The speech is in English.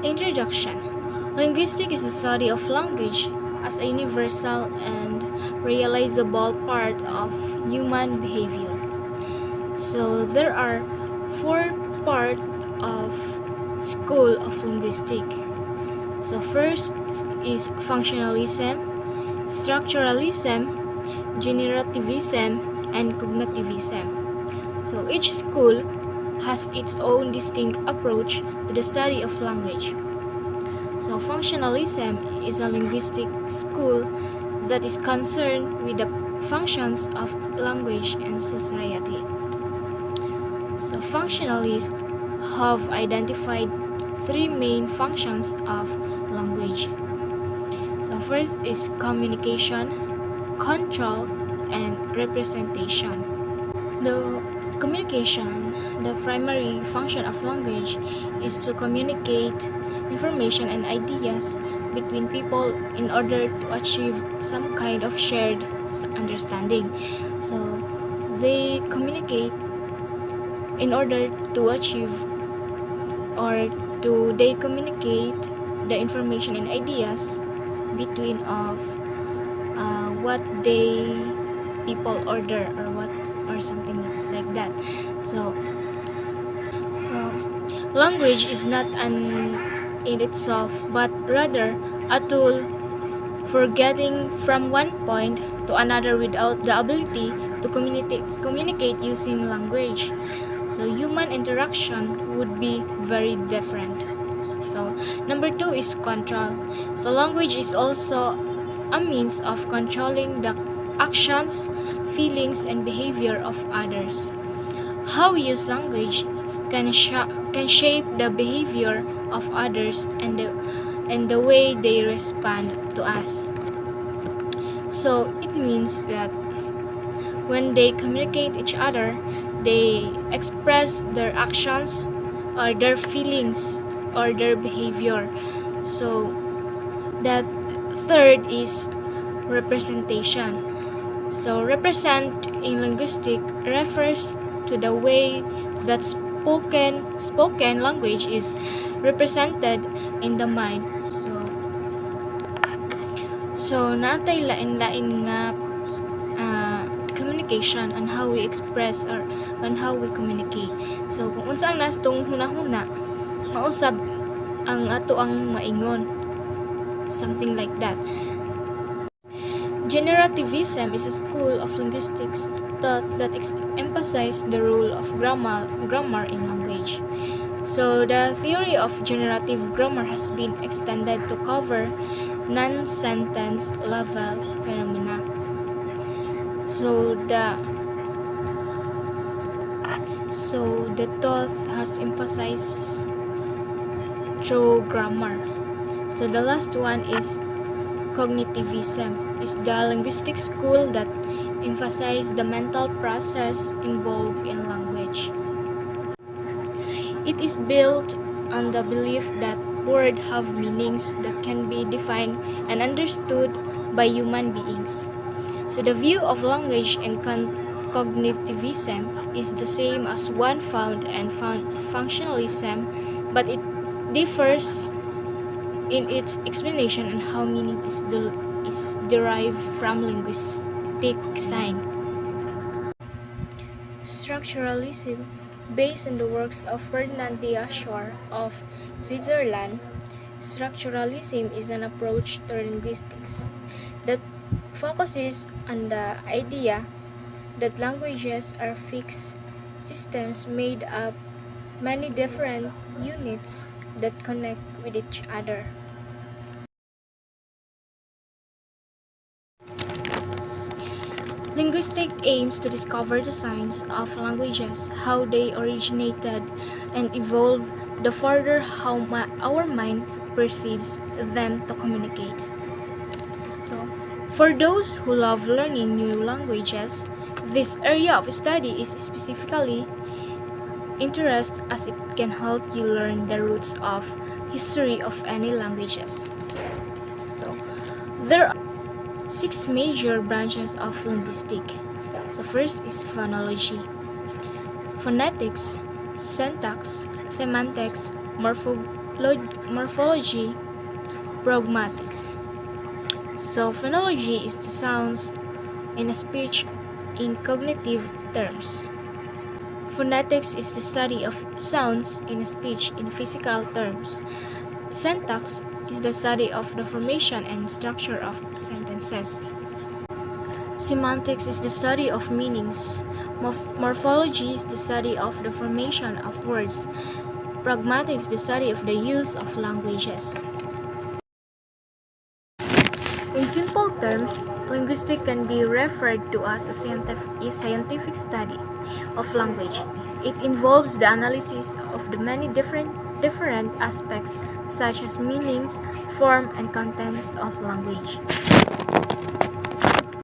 Introduction. Linguistics is the study of language as a universal and realizable part of human behavior. So there are four parts of school of linguistics. So first is functionalism, structuralism, generativism, and cognitivism. So each school has its own distinct approach to the study of language. So functionalism is a linguistic school that is concerned with the functions of language and society. So functionalists have identified three main functions of language. So first is communication, control, and representation. The communication, the primary function of language is to communicate information and ideas between people in order to achieve some kind of shared understanding. So they communicate in order to achieve or they communicate the information and ideas between of what they people order or something like that. So language is not an in itself, but rather a tool for getting from one point to another without the ability to communicate using language. So human interaction would be very different. So number two is control. So language is also a means of controlling the actions, feelings, and behavior of others. How we use language can shape the behavior of others and the way they respond to us. So it means that when they communicate each other, they express their actions or their feelings or their behavior. So that third is representation. So represent in linguistic refers to the way that spoken language is represented in the mind. So natay lain-lain nga communication on how we express or on how we communicate. So kung unsa ang nas tong hunahuna, mausab ang ato ang maingon. Something like that. Generativism is a school of linguistics thought that emphasizes the role of grammar in language. So the theory of generative grammar has been extended to cover non-sentence level phenomena. So the thought has emphasized through grammar. So the last one is cognitivism. Is the linguistic school that emphasizes the mental process involved in language. It is built on the belief that words have meanings that can be defined and understood by human beings. So the view of language and cognitivism is the same as one found in functionalism, but it differs in its explanation and how meaning is derived from linguistic sign. Structuralism, based on the works of Ferdinand de Saussure of Switzerland, structuralism is an approach to linguistics that focuses on the idea that languages are fixed systems made up many different units that connect with each other. Linguistics aims to discover the science of languages, how they originated and evolved, the further how our mind perceives them to communicate. So, for those who love learning new languages, this area of study is specifically interesting as it can help you learn the roots of history of any languages. So, there are 6 major branches of linguistics. So first is phonology, phonetics, syntax, semantics, morphology, pragmatics. So phonology is the sounds in a speech in cognitive terms. Phonetics is the study of sounds in a speech in physical terms. Syntax is the study of the formation and structure of sentences. Semantics is the study of meanings. Morphology is the study of the formation of words. Pragmatics is the study of the use of languages. In simple terms, linguistics can be referred to as a scientific study of language. It involves the analysis of the many different aspects such as meanings, form, and content of language.